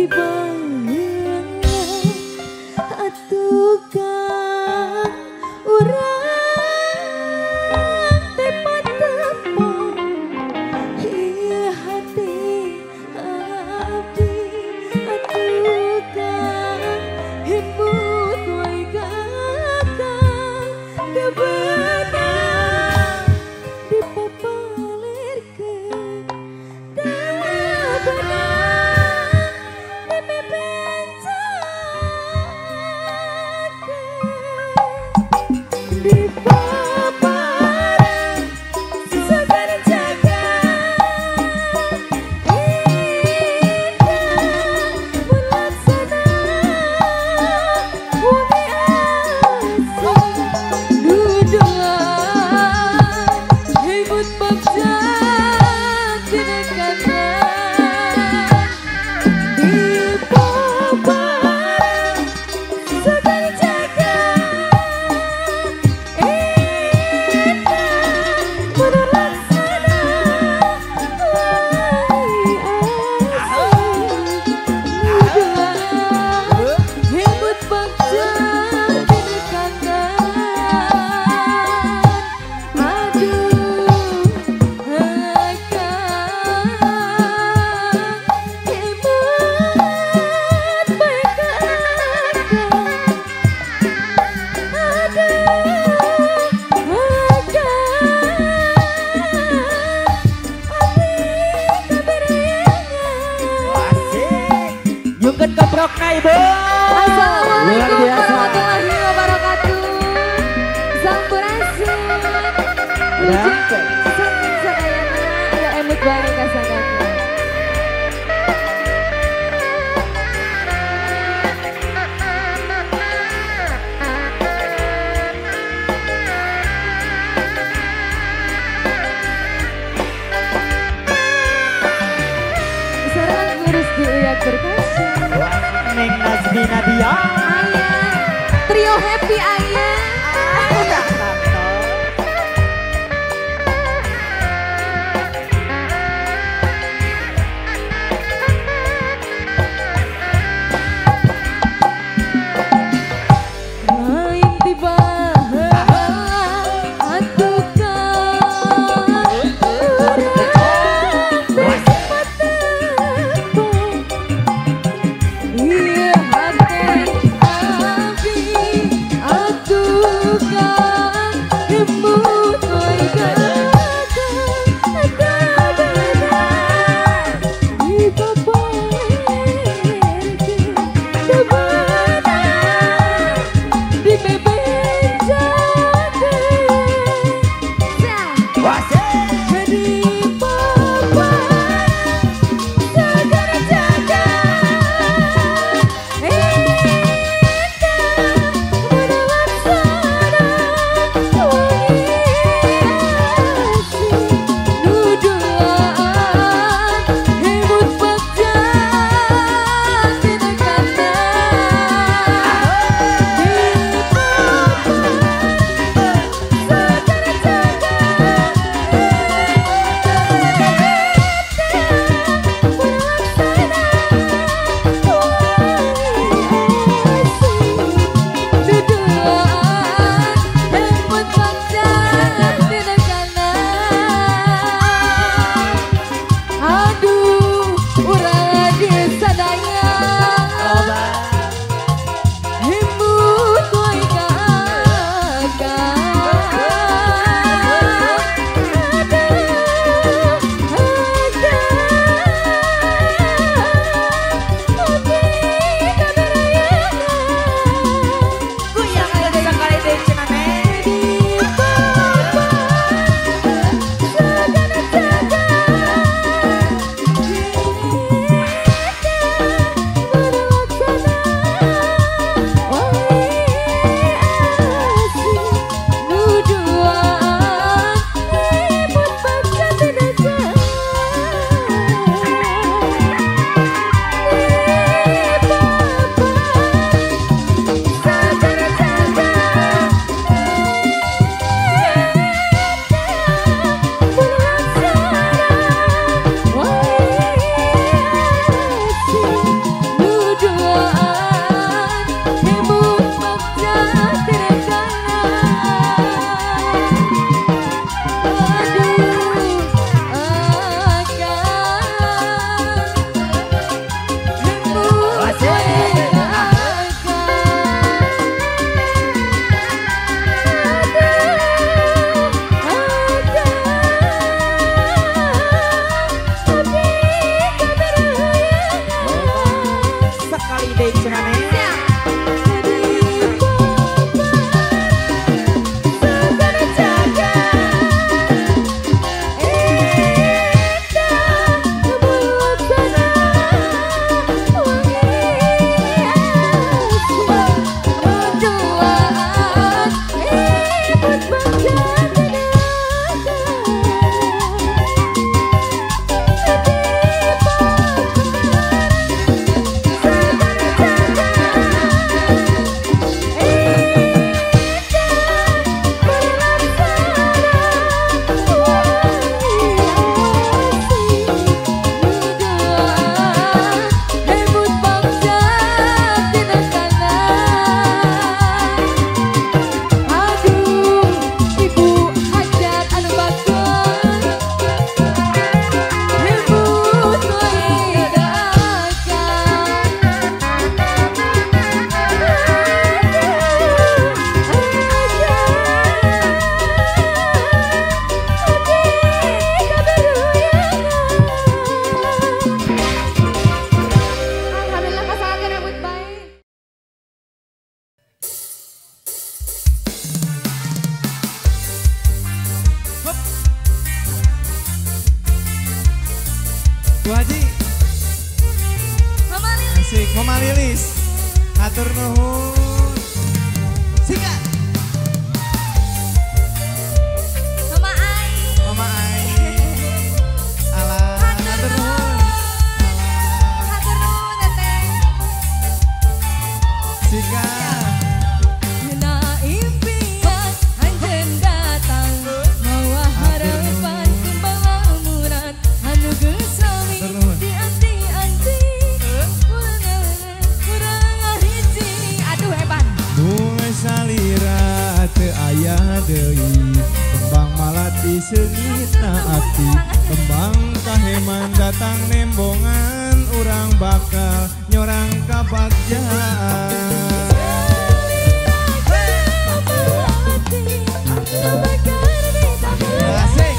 Kebrokna Ibu. Assalamualaikum warahmatullahi wabarakatuh. Sampurasun. Saking sadayana ya emut bae kasagana. Sarang ngurus diuyak berkasih. Neng Nazmi Nadia. Ayah, trio happy ayah. Asik, Mama Lilis. Hatur nuhun. Sikat. Mama Ai. Mama Ai. Alah, hatur nuhun. Hatur nuhun teteh. Sikat. Na impian anjeun datang mawa harapan kembang lamunan anu geus sami di anti-anti urang hiji aduh hebat Bunga salira teu aya deui kembang malati seungitna ati kembang kaheman datang nembongan urang bakal nyorang ka bagjaan Asik.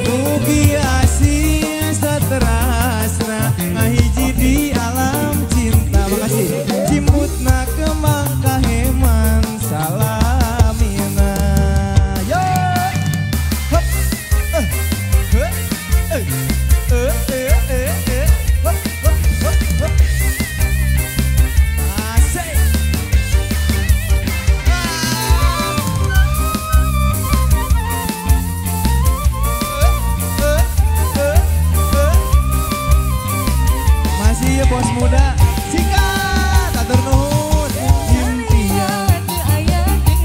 Mugi asih saterasna ngahiji di alam cinta. Makasih. Cimbutna kembang kaheman salamina. Yo. Hop. Hop. Hop. Hop. Hop. Asik. Masih ya bos muda. Sikat. Atur nuhun. Impian.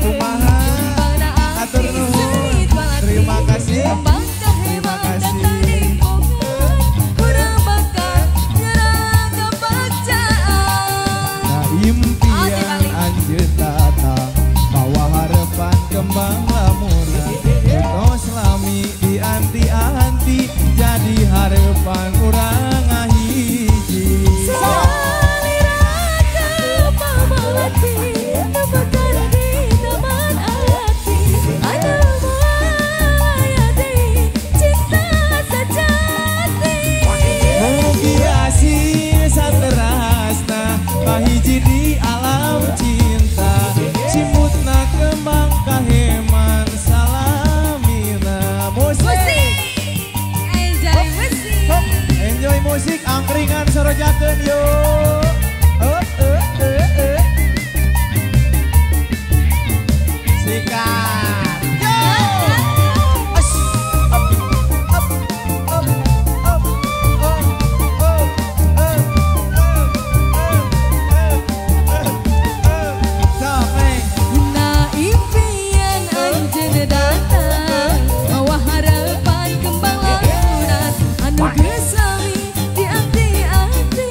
Kumaha. Atur nuhun. Terima kasih. Terima kasih. Nah, impian anjeun datang bawa harapan kembang lamunan Tos lami di anti-anti jadi harapan urang ngahiji Mugi asih saterasna kahiji di alam cinta Cimutna kembang kaheman salamina musik Enjoy musik angkringan sorojakeun yuk Sikat Yo Ash. Up. Up. Up. Up. Sok, Neng. Na impian anjeun datang bawa harapan kembang lamunan anu geus sami di anti-anti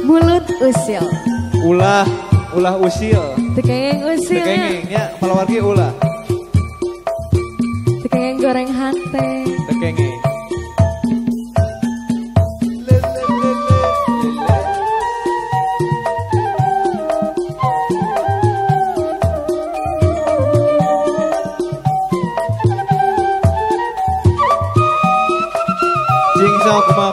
Mulut usil. Ulah usil. Tekengeng usilnya. Tekengengnya palawargi ulah. Tekengeng goreng hate. Tekengeng. Jingso kuma.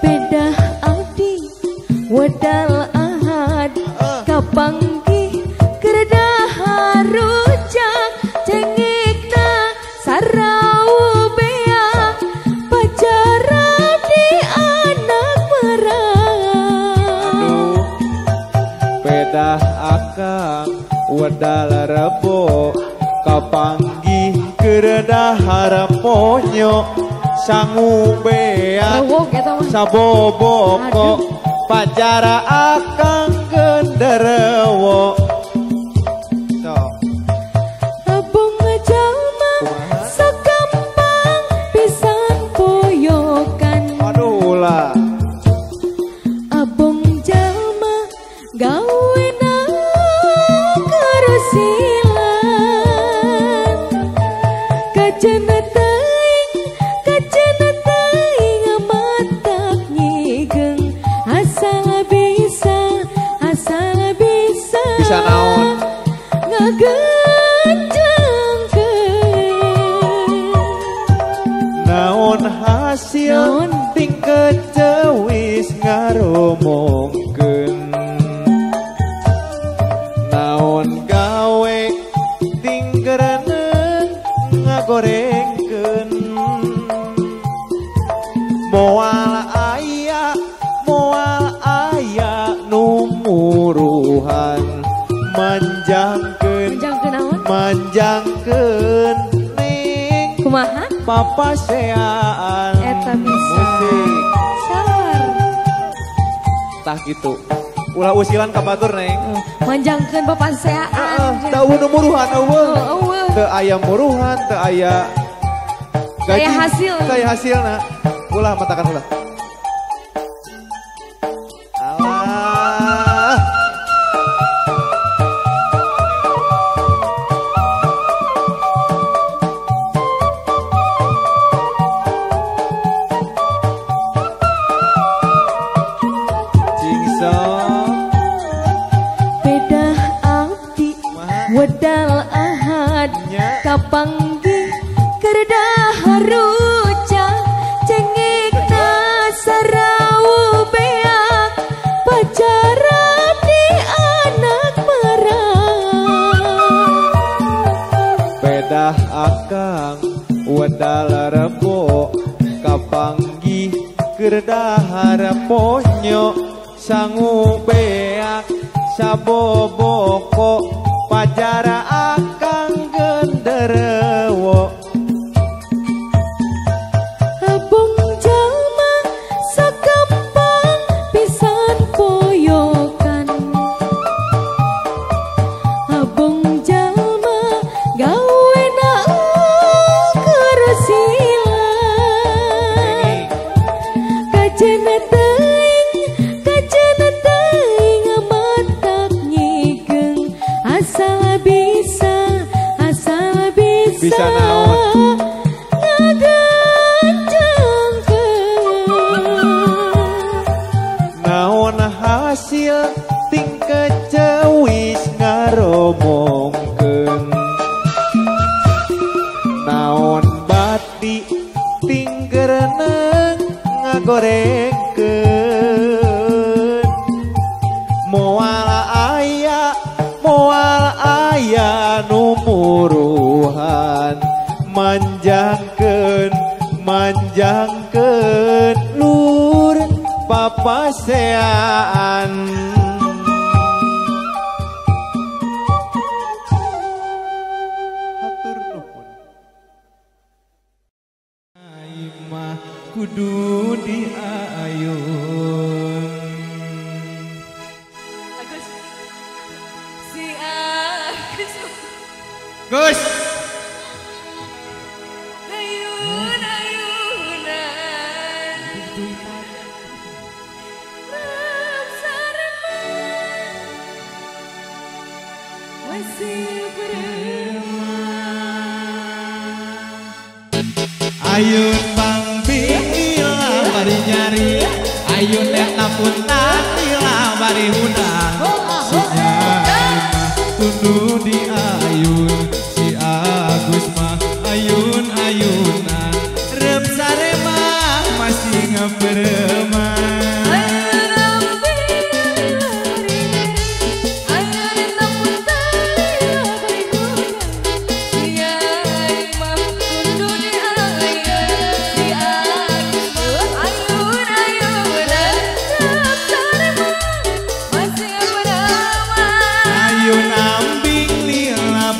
Bedah abdi wedal ahad kapanggi keredah rujak cengikna sarau bea pacar abdi anak merah. Aduh, bedah akang wedal rebo kapanggih keredah haraponyo sangu bea Rewok eta mah. saboboko pacara akang genderewo. So, Abong jalma sagampang pisan poyokan. aduh lah. Abong jalma gawena karusilan. Kajana teuing matak nyigeng asal bisa Bisa naon? ngagenjengkeun. Naon hasil Naon? tingkat cewis ngaromongkeun. Naon gawe tingkereun ngagorengkeun. Moal aya numuruhan manjangkeun Menjangkeun naon? manjangkeun ning Kumaha? papaseaan Eta bisa. musik Salar. tah gitu ulah usilan ka batur neng Manjangkeun papaseaan. teu numuruhan eueuh Eueuh. teu aya muruhan teu aya Aya hasil. teu aya hasilna ulah matakan ulah alah Bedah abdi wedal ahad kapanggih keredah haruca cengikna sarau beak pacar abdi anak merah. pedah akang wedal rebo kapanggih keredah ponyo sangu beak saboboko pajara akang genderewo. Abong jalma sagampang pisan poyokan. Abong jalma gawena kerusilan. Kajana teuing matak nyigeng asal bisa Bisa naon? ngagenjengkeun. Naon hasil tingkat cewis ngaromongkeun. Naon bati tingkereun ngagorengkeun. Moal aya numuruhan manjangkeun lur papaseaan. Hatur nuhun. Aimah kudu diayun. Agus. Si Agus. Gus. Ayun-ayunan. Ayun bang bila bari nyari, ayun eta puntan bila bari hudang. Si Nyai mah tundu di ayun, si Agus mah ayun-ayunan. Rep sare mah masih ngepereman.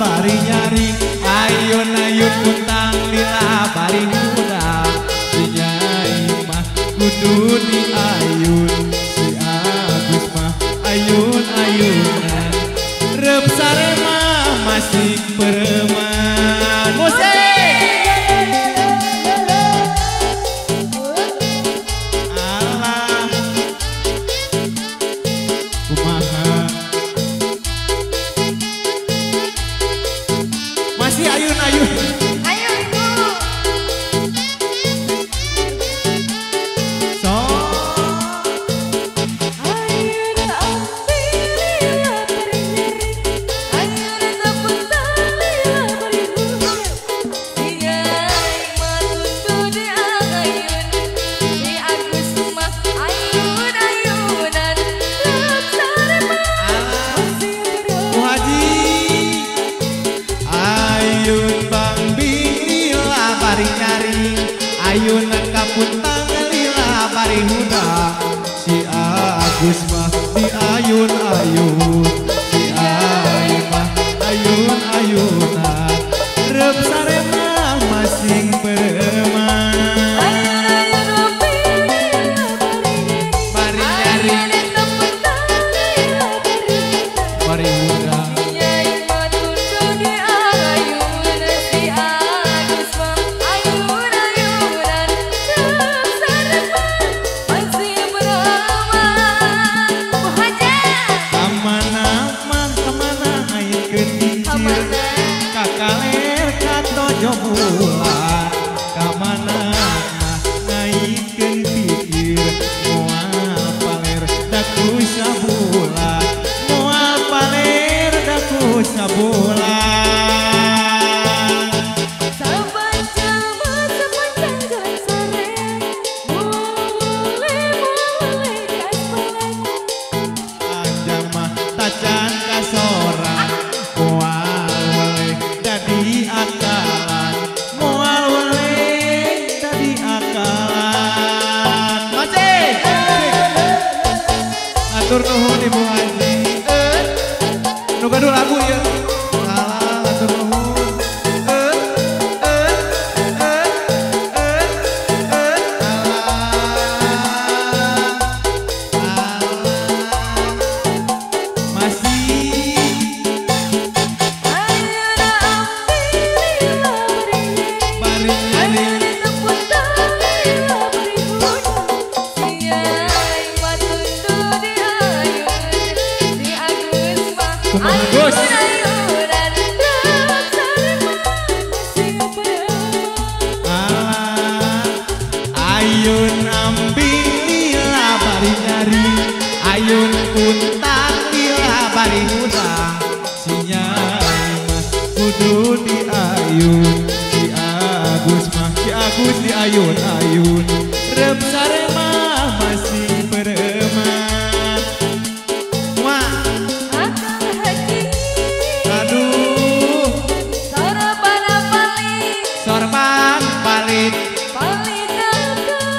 Bari nyari, ayun-ayun puntang lila bari muda. Si Nyai mah kudu di ayun, si Agus mah ayun-ayunan. Rep sare mah masih pereman. Musik! Alah kumaha masih ayun-ayun. Ayo ibu. So Ayun ambil bari nyeri, ayun teputan bari hudang. Si Nyai mah tundu di ayun, si Agus mah ayun-ayunan. Rep sare mah masih Bu Haji ayun bang bila bari nyari, ayun kapuntang lila bari huda. Si Agus mah di ayun-ayun, si Ayun mah ayun-ayunan. Rep sare mah masing pereman. ayun-ayun ambil Bari nyari ayun teputan bari hudang. bari huda. Nyai mah tundu di ayun, si Agus mah ayun-ayunan. Rep sare mah masih beraman. Bu Haja Kamana mah kamana aing kecil, Kamana? kakaler katojo bulan. Kamana mah ngaikeun pikir, moal paler daku sabulan, moal paler daku sabulan. saban jama sepanjang jalan sore, mulai di aspalan. Anjang mah tacan kasoran, moal weleh dadi akalan, moal weleh dadi akalan. Masih atur nuhun Ibu Haji, nu gaduh lagu ya. Salah atur nuhun. Masih Ayun ambil bari nyeri, bari nyari. ayun teputan bari hudang. Si Nyai mah tundu di ayun, si Agus mah Kumaha, Gus? ayun-ayunan. Rep sare mah masih beraman. Ayun ambil lila bari nyari, ayun puntang lila bari hudang. Si Nyai mah kudu di ayun, si Agus di ayun-ayun. Rep sare mah masih pereman. Wah, Akang Haji aduh, sarapan paling sorban palit paling akang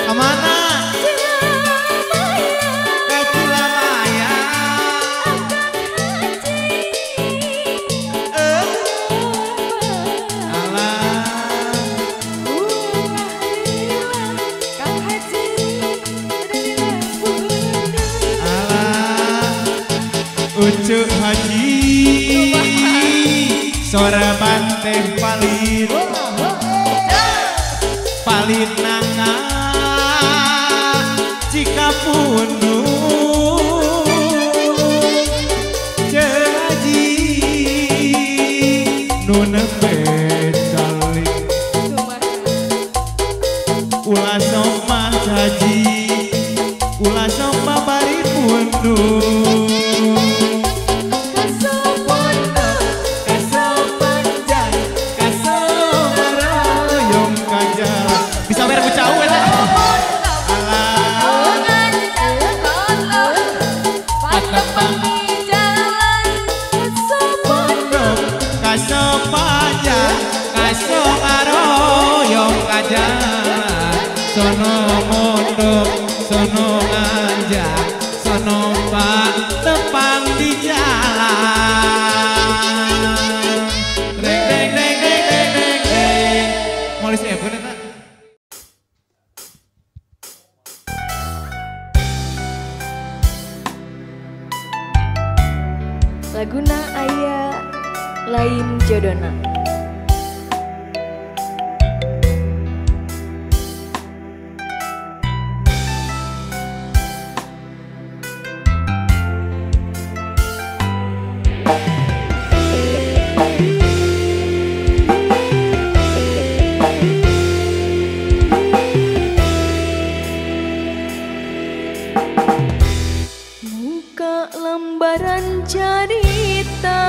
kemana? Cilamaya. Ke Cilamaya. Alah, alah, Ucuk Haji, sorban teh palit, palit nanga, jika pundung, Haji, nu nembe calik. Kula sok mah jaji, kula sok babari mundur. Bisa bayar ku jauh ya. Sono mondok, sono ngajak, sono pak tepang di jalan. Deng deng deng deng deng deng deng. Molis Evan eta. Laguna aya lain jodona. Muka lembaran cerita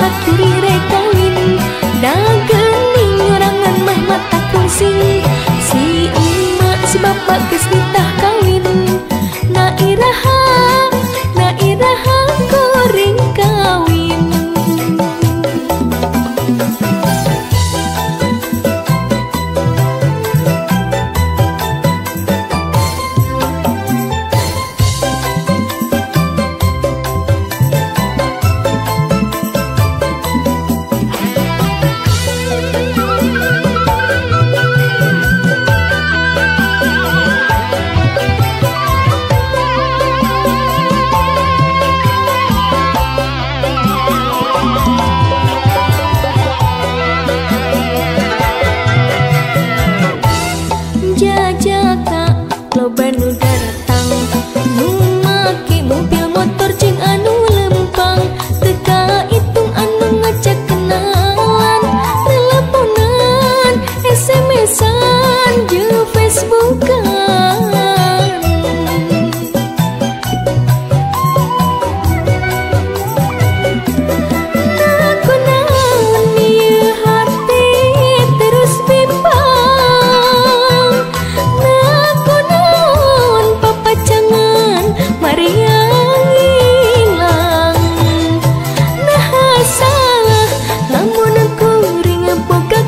iraha kurire kawin dagening orangan mah mata kungsing si emak si bapak geus nitah kawin na iraha kuring kawin. Jajaka loba nu datang nu make mobil motor jeung anu lempang teka itung anu ngajak kenalan teleponan SMS-an jeung Facebookan nakunaon ieu hati terus bimbang nakunaon papacangan mariang ilang nah salah lamun kuring boga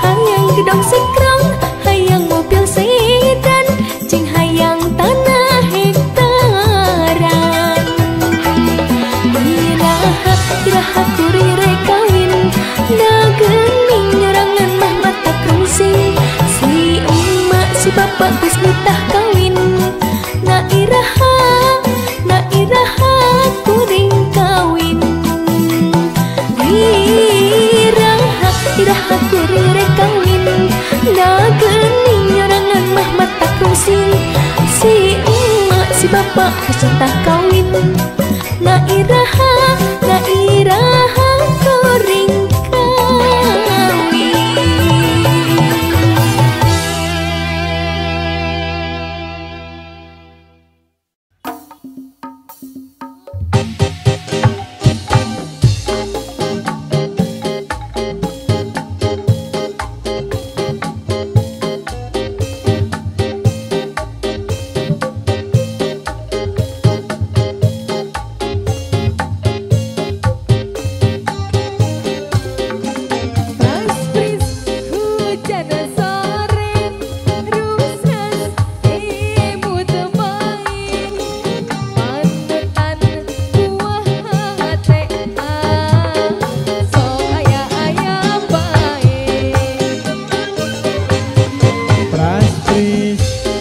hayang gedong sekrong hayang mobil sedan jeung hayang tanah hektaran iraha kurire kawin dagening nyerangan mah mata kungsing si emak si bapak geus nitah kawin na iraha kuring kawin iraha kurire kawin dagening nyerangan mah mata kungsing si emak si bapak geus nitah kawin na iraha kuring kawin.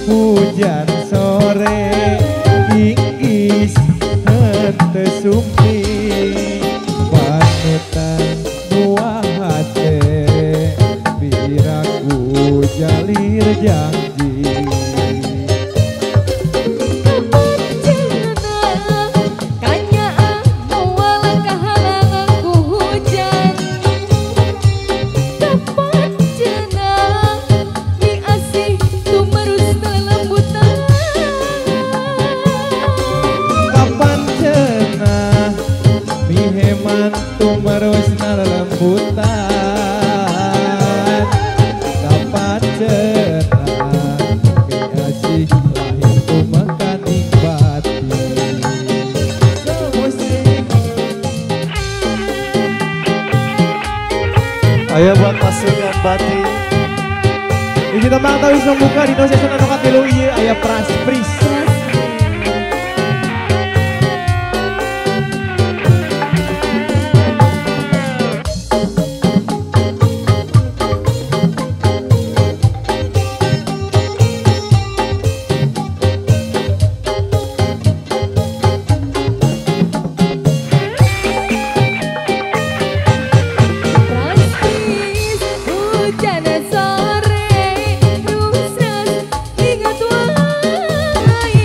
Hujan sore ingis henteu sumpi panutan buah hate biraku jalir janji tumerusna lembutan kapan cenah kasih lahir kumakaning batin musik Ayo buat pasukan batin. Hiji tembang tawis membuka di dosis anu katilu ieu aya Pris. Sore, rusas, ingat wahai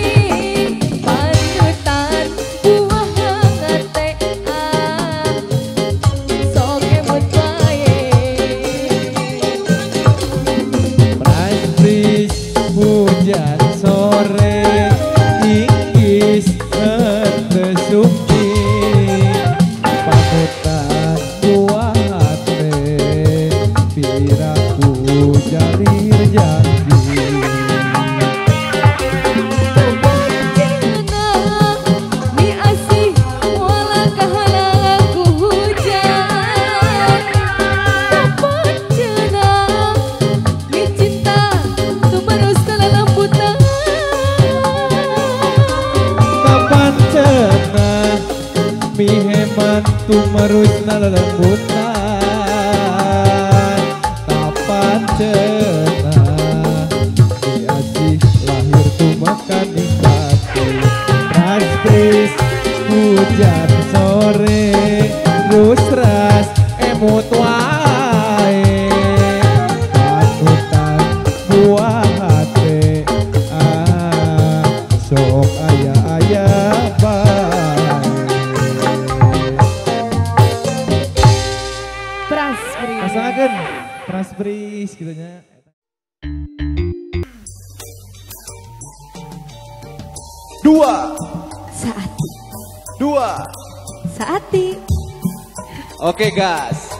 kumerusna lelembutan tapan cenah diasih lahir tumakan nikmati raspris hujan sore terus ras emut wae panutan buah hati sok ayah bae Praspri. pasangakeun praspris gitu nya. Dua. Saati. Dua. Saati. Oke gas.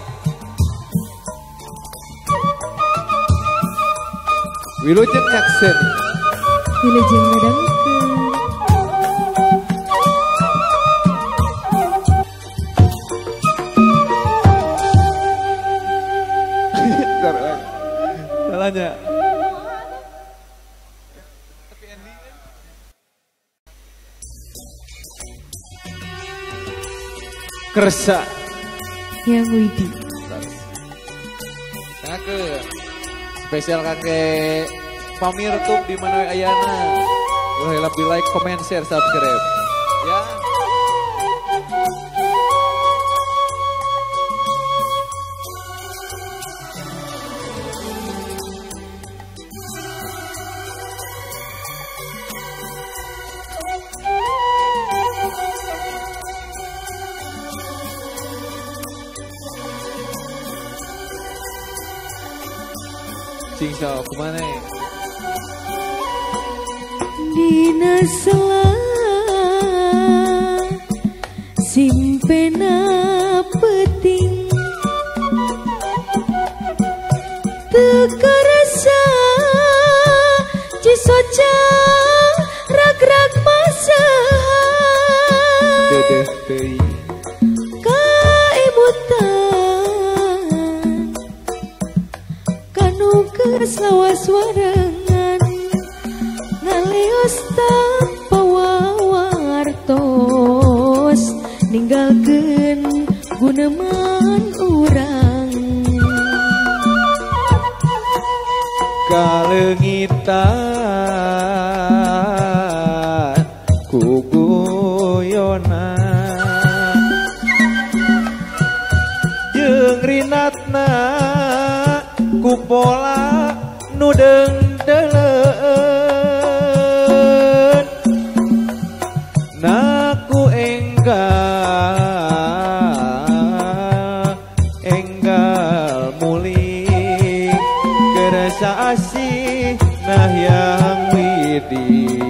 Wilujeng Jackson. Wilujeng ngadangkeun. Salahnya. Kersa. Yang Widi. Tengah ke spesial kakek pamirtum di mana ayana. Boleh lebih like, comment, share, subscribe. Ya. Cingsau kemana ya? Dina selah simpena peting teka rasa cisoca rag-rag masa Dedeh teuing. kaimutan kanu geus lawas warangan ngaleos tanpa wawartos ninggalkeun guneman urang Kalengitan ku guyona jeung rinatna ku pola nu deuleueun naku enggal muli kerasa asih nah yang widi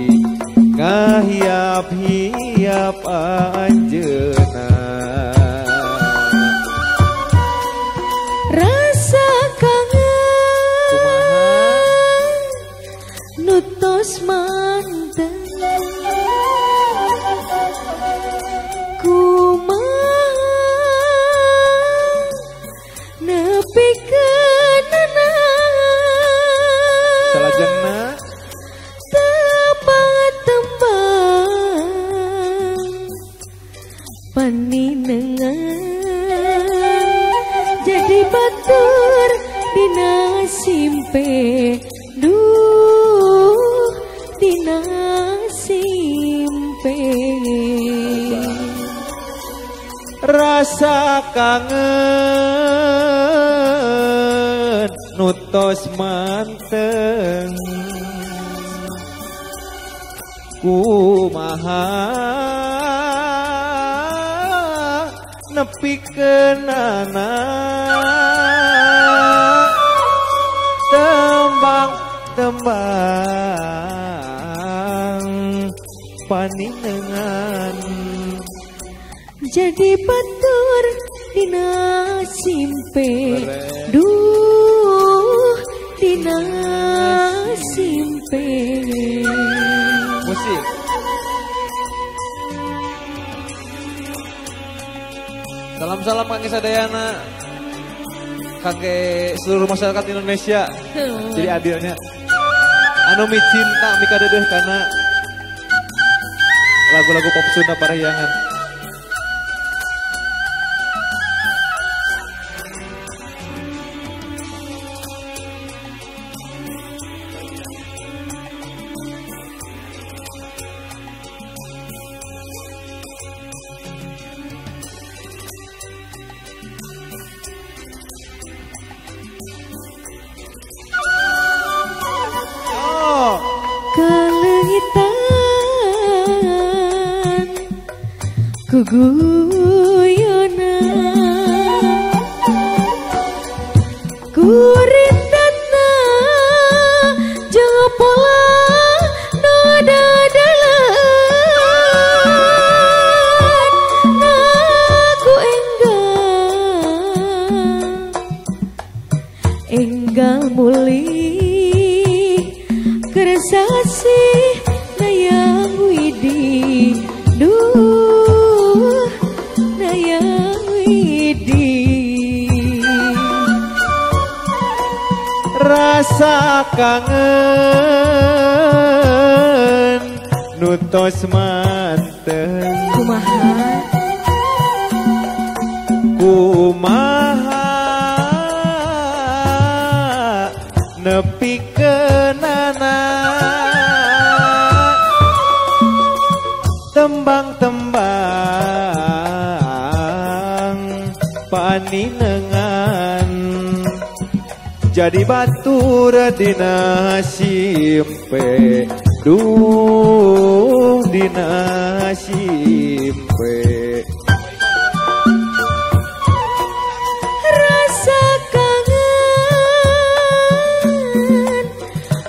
ngahiap-hiap anjeuna rasa kangen nutos manten kumaha nepikeun salajengna tembang paninengan jadi batur dina simpe duh dina simpe rasa kangen nutos manteng kumaha nepikeunana tembang paninengan jadi batur dina simpe Keren. duh dina simpe musik salam-salam kangge sadayana kangge seluruh masyarakat Indonesia jadi adilnya anu micinta mika dedeh karena lagu-lagu pop Sunda parahyangan kalengitan kuguyona kuritana jopola nada dalan ngaku enggal mulih keresasi nayang widi duh nayang widi rasa kangen nutos manten kumaha nepi kenana tembang-tembang paninengan jadi batur dina simpe duh dina simpe rasa kangen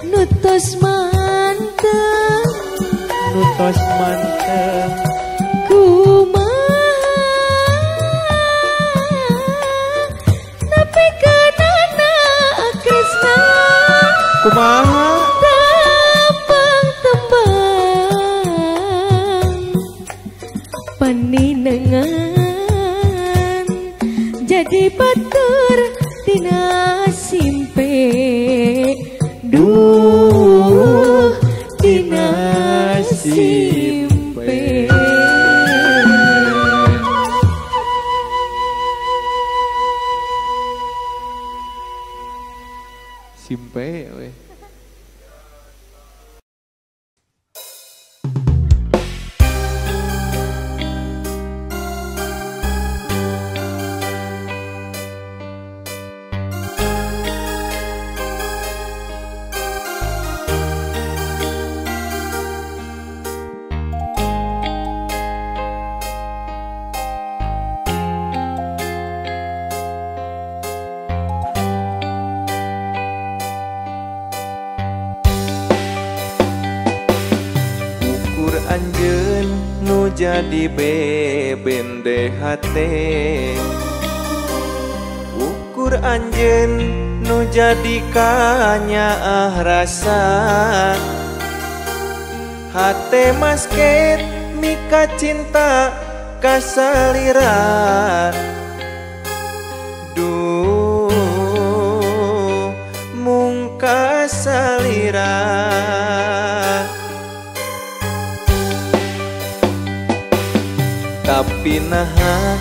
nutos manteng nutos manteng tapi kanana Krisna kumaha tembang-tembang paninengan jadi batur dina simpe duh dina simpe Simpe we. Anjeun nu jadi bebende hate ukur anjeun nu jadi kanyaah rasa hate masket mika cinta kasalira duh mung kasalira tapi naha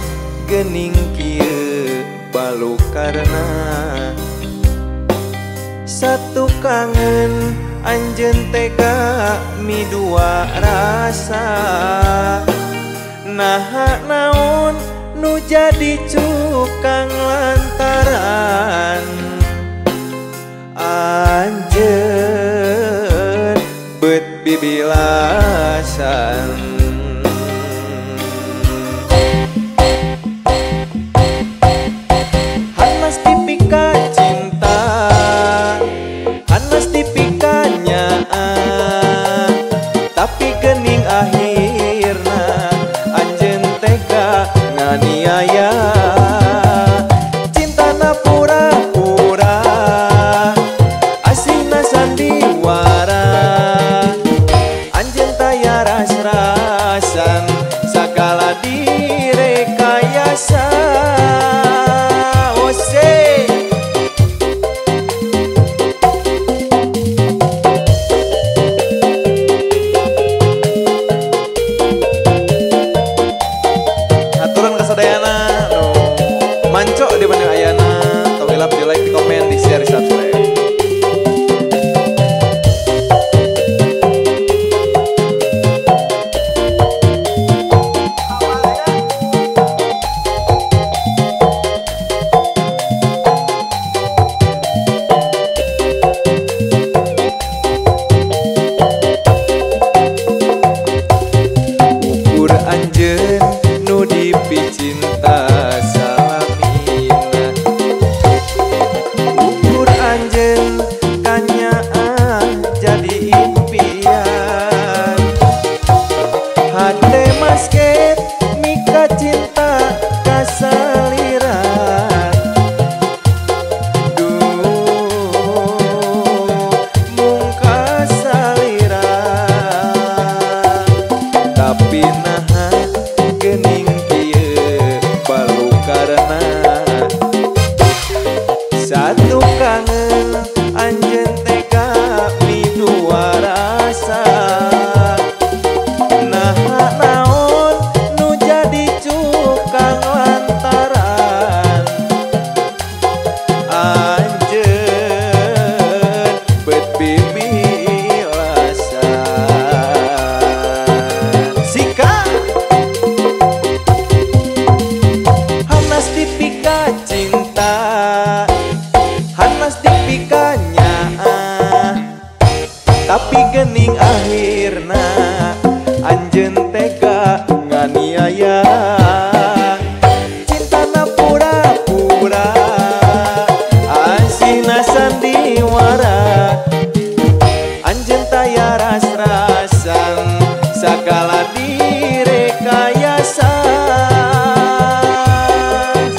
gening kieu balu karena satu kangen anjeun tega midua rasa naha naon nu jadi cukang lantaran anjeun beut bibilasan tapi gening akhirna anjeun tega nganiaya cintana pura-pura asina sandiwara anjeun taya rasra bilasan Sika Hanas dipika cinta Hanas dipikanya tapi gening akhirna anjeun tega nganiaya cintana pura-pura asihna sandiwara anjeun taya ras-rasan sagala direkayasa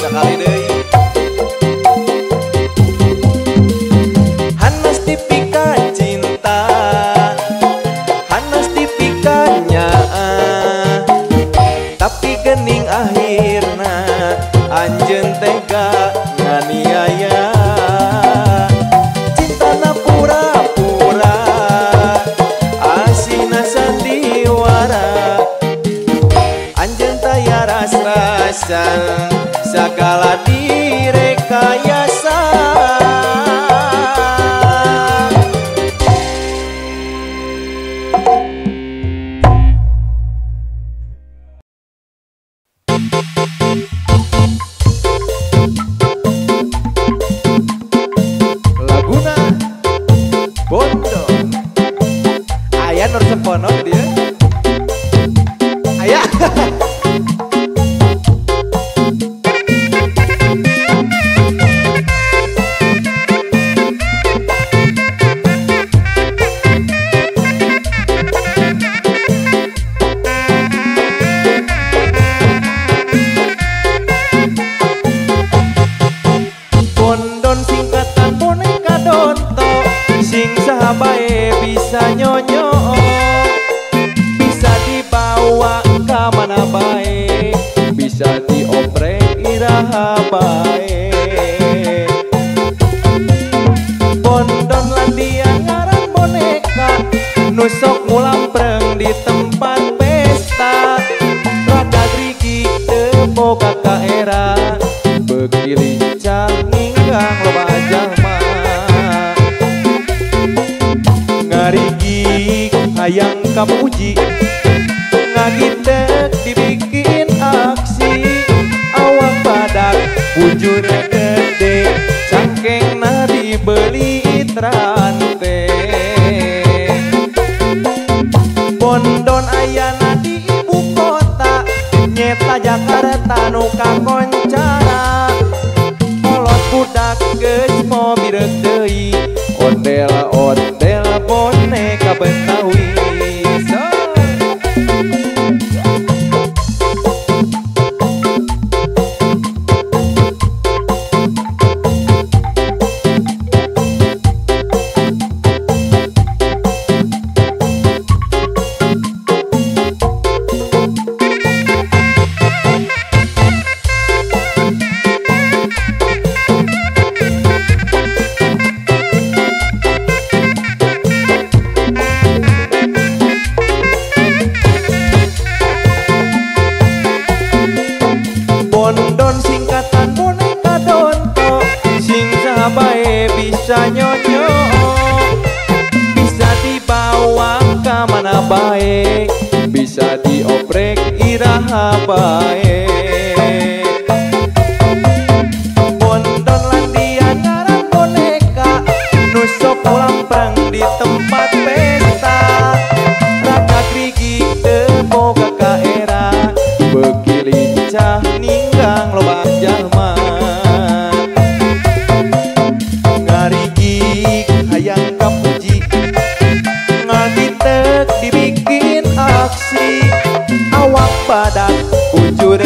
sakali deui Hanas dipika cinta Hanas dipikanya tapi gening akhirna anjeun tega nganiaya cintana pura-pura asihna sandiwara anjeun taya ras-rasan sagala direkayasa Laguna Bondon aya nur sempono dia aya Bondon singkatan boneka donto sing sahabae bisa nyonyo bisa dibawa ke mana bae bisa dioprek iraha bae Bondon landian ngaran boneka nusok ngulampreng di tempat pesta rada grigi teu boga kaera beuki lincah ninggang loba jalma ngarigi hayang kamuji ngagindek dibikin aksi awak badak bujur gede cangkengna dibeli trante Bondon ayana di ibu kota nyeta Jakarta nu kakoncara kolot budak geus mobil deui ondel-ondel boneka Betawi so. Bondon singkatan boneka donto sing sahabae bisa nyonyo bisa dibawa ke mana bae bisa dioprek iraha bae Bondon landian ngaran boneka nusok ulamprang di tempat pesta raka grigi teu boga kaera beuki lincah ninggang loba jalma ngarigi hayang kapuji ngagitek dibikin aksi awak badak bujur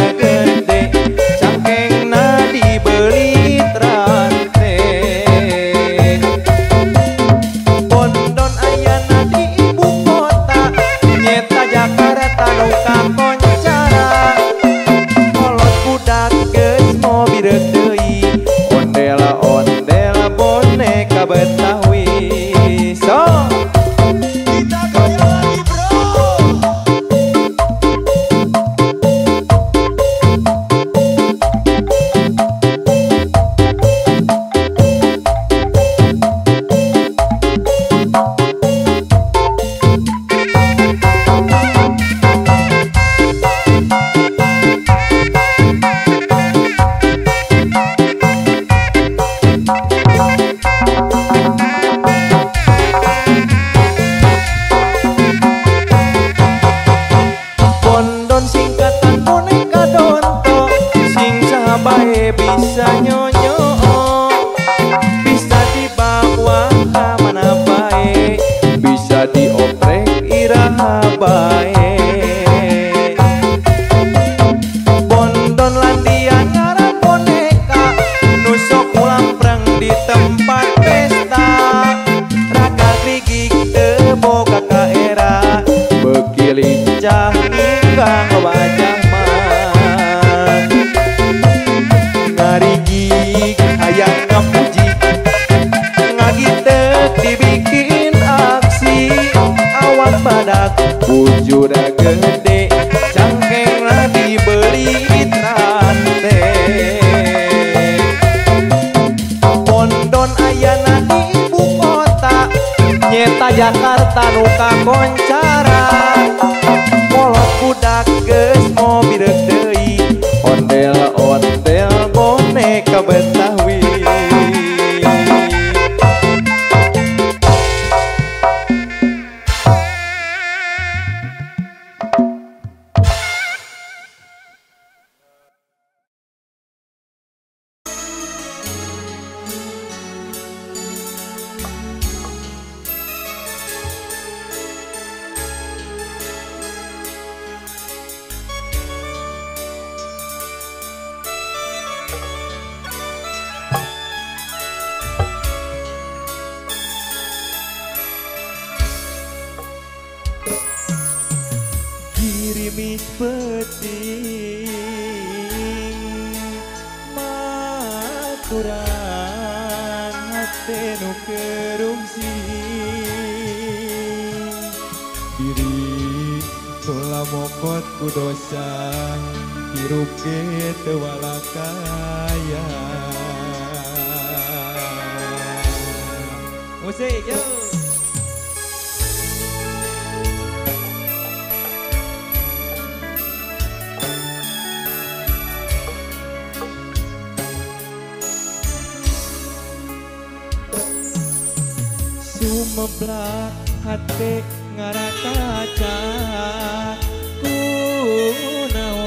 lawak badak wujud gede cangkeng lah dibeli trate pondon ayana di ibu kota nyeta Jakarta nuka koncara kolot budak geus mobil deui ondel-ondel boneka Betawi kirimik peting maturan hate nu kerungsi diri tula mokot ku dosa hirup ge teu walakaya musik yo sumeblak hate ngarakaca kunaon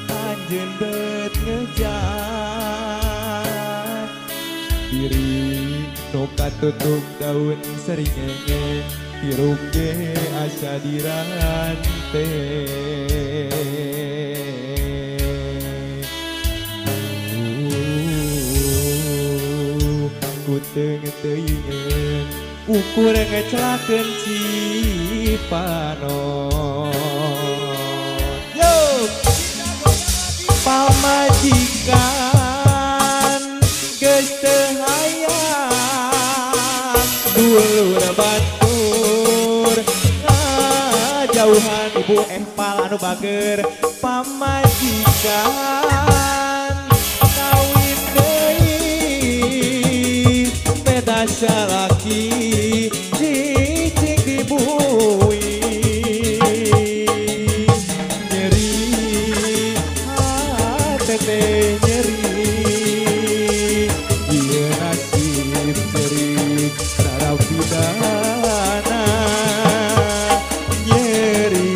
anjeun beut ngejat diri nu katutup daun seringenge hirup ge asa dirante kuteng teuingeun ukur ngecelakeun Cipanon yo pamajikan geus teu hayang dulur batur ngajauhan ibu empal anu bager pamajikan kawin deui beda salaki cicing dibui nyeri hate teh nyeri ieu nasib cerik narapidana nyeri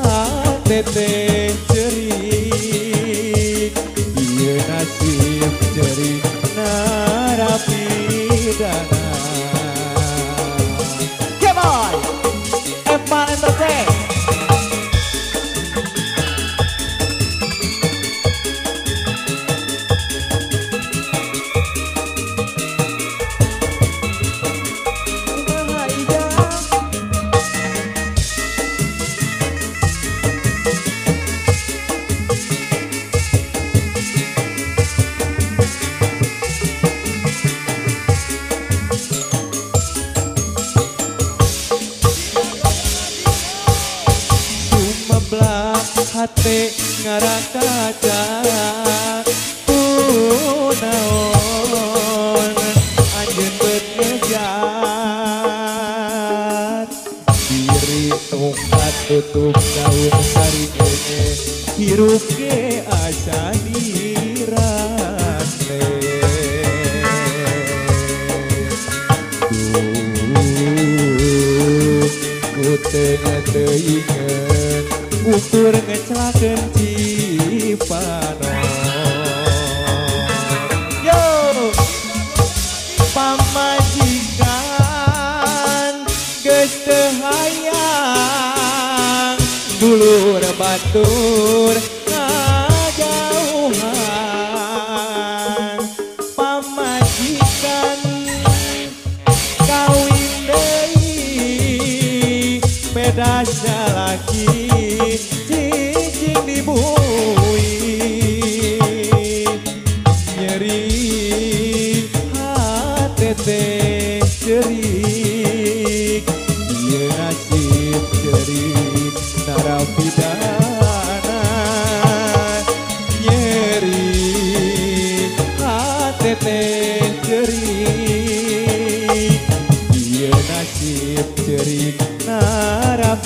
hate teh cerik ieu nasib cerik narapidana Keboy Empal Entertain hate ngarakaca kunaon anjeun beut ngejat diri tongkat tutup daun saringenge hirup ge asa dirante kuteng teuingeun ukur ngecelakeun Cipanon yo pamajikan geus teu hayang dulur batur ngajauhan pamajikan kawin deui beda salaki cicing dibui nyeri hate teh cerik jerik narapidana.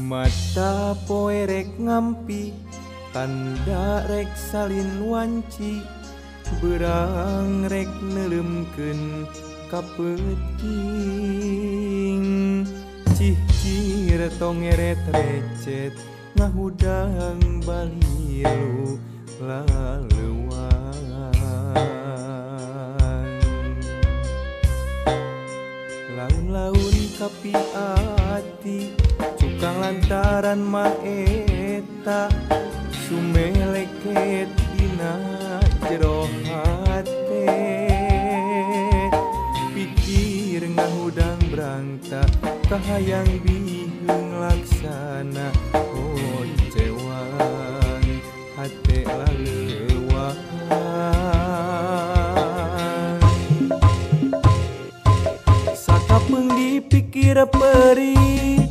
Mata poe rek ngampi, tanda rek salin wanci, berang rek nelemkeun kapeuting. Cih tongeret recet ngahudang balilu laleuan. Laun-laun kapi ati cukang lantaran maeta sumeleket dina jero hate. Pikir ngahudang berangta kahayang biheung laksana oncewan hate laleuan. Sakapeung dipikir perih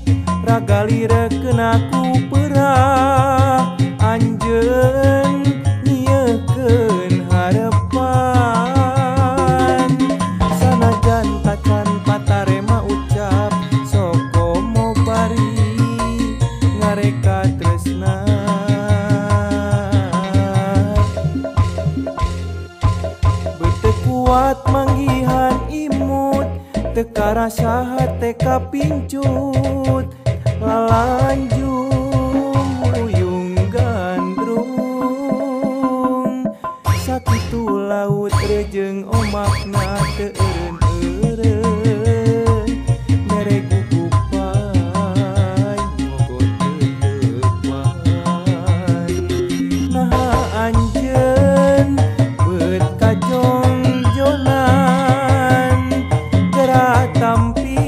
ragalirekeun aku perah anjeun nyiekeun harepan. Sanajan tacan patarema ucap sokomo bari ngareka tresna. Beuteuk kuat manggihan imut teka rasa hate kapincut. Lalanjung uyung gandrung sakitu laut rejeng omakna teu eureun-eureun mere gugupai mogot teu teupan. Naha anjeun beut kajong jonan gerak tampi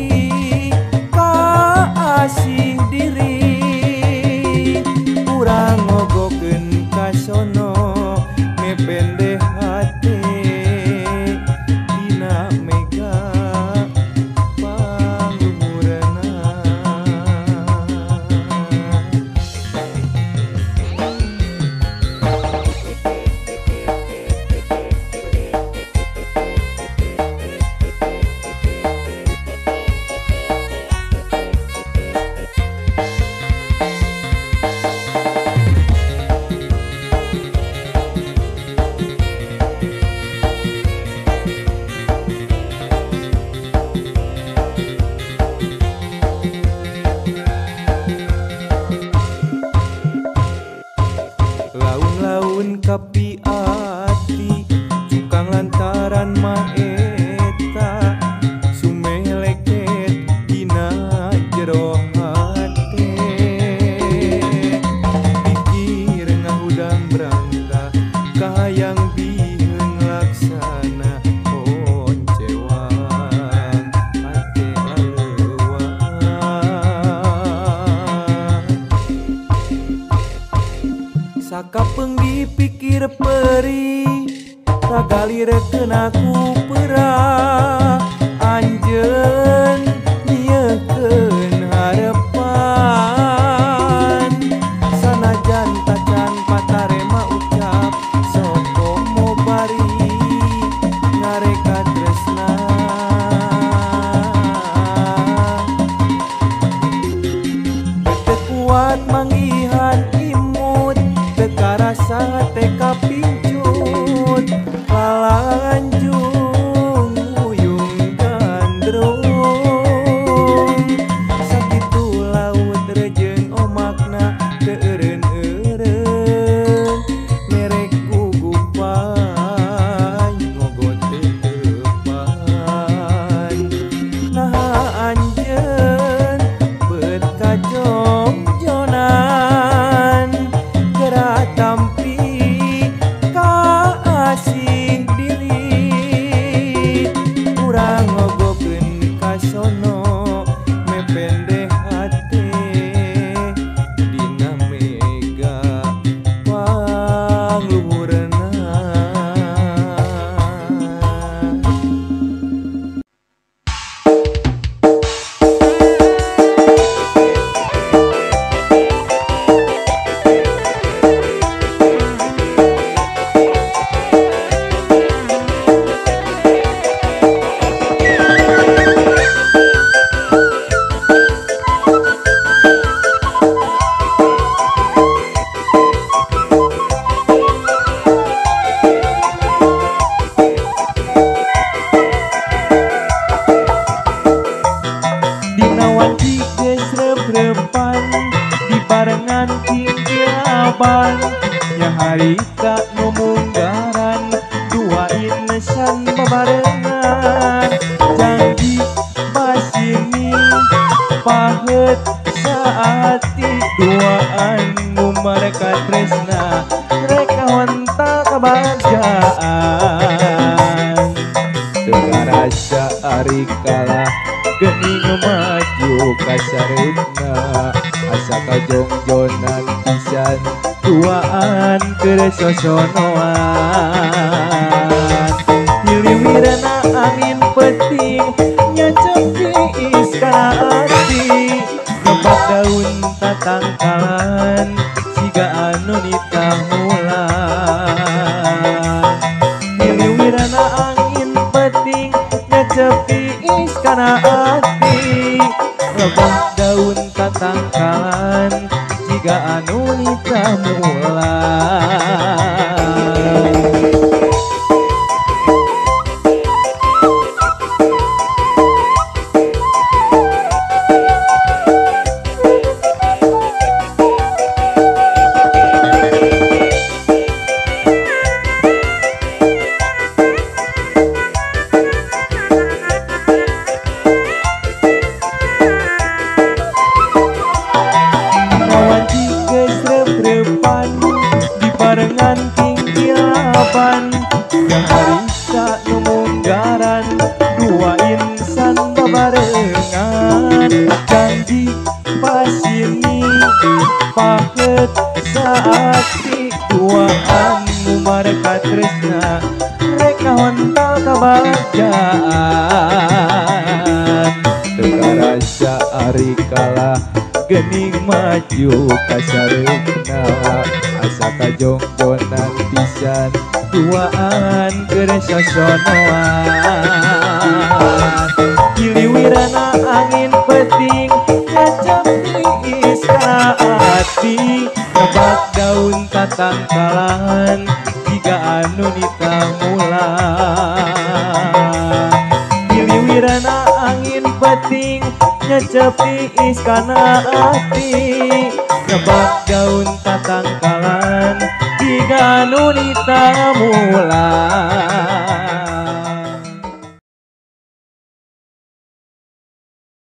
asih diri urang ngogokeun kasono mepende hate dina mega pangluhurna. Laun-laun kapi ati cukang lantaran maeta sumeleket dina jero hate. Pikir ngahudang berangta kahayang biheung laksana oncewan hate laleuan. Sakapeung dipikir perih ragalirekeun aku perah anjeun nyiekeun harepan. Sanajan tacan patarema ucap kapincut lalanjung uyung gandrung sakitu laut rejeng omakna teureun-eureun merek gugupan ngogot teupan nah anjeun beut kajong jonan gerak tampi kaasih diri urang ngogokeun kasono mependeh hate dina mega pangluhurna. Dina wanci geus rep-repan dibarengan tinggiaban nya harita nu munggaran duain san babarengan janji basini pahet saati duaan ngumareka tresna reka honta kabahagiaan dengan rasa ari kalah geuning maju ka sareupna asa kajongjonan pisan tuaan keur sosonoan hiliwirna angin peting nyacep tiis kana ati ngebak daun tatangkalan siga anu nitahulan hiliwirna angin peting nyacep tiis kana ati ngebak daun tatangkalan siga anu nitahulan. Nawanci geus rep-repan dibarengan tinggiaban yang harita nu munggaran dua insan babarengan janji pasini pahet saati duaan ngumareka tresna reka hontal kabahagiaan teu rasa ari kalah geuning maju ka sareupna asa kajongjonan pisan duaan keur sosonoan hiliwirna angin peting ngacap tiis kana ati nebak daun tatangkalan jiga anu nitamulan hiliwirna angin peting nyacep tiis kana ati nebak daun tatangkalan jiga anu nitamulan.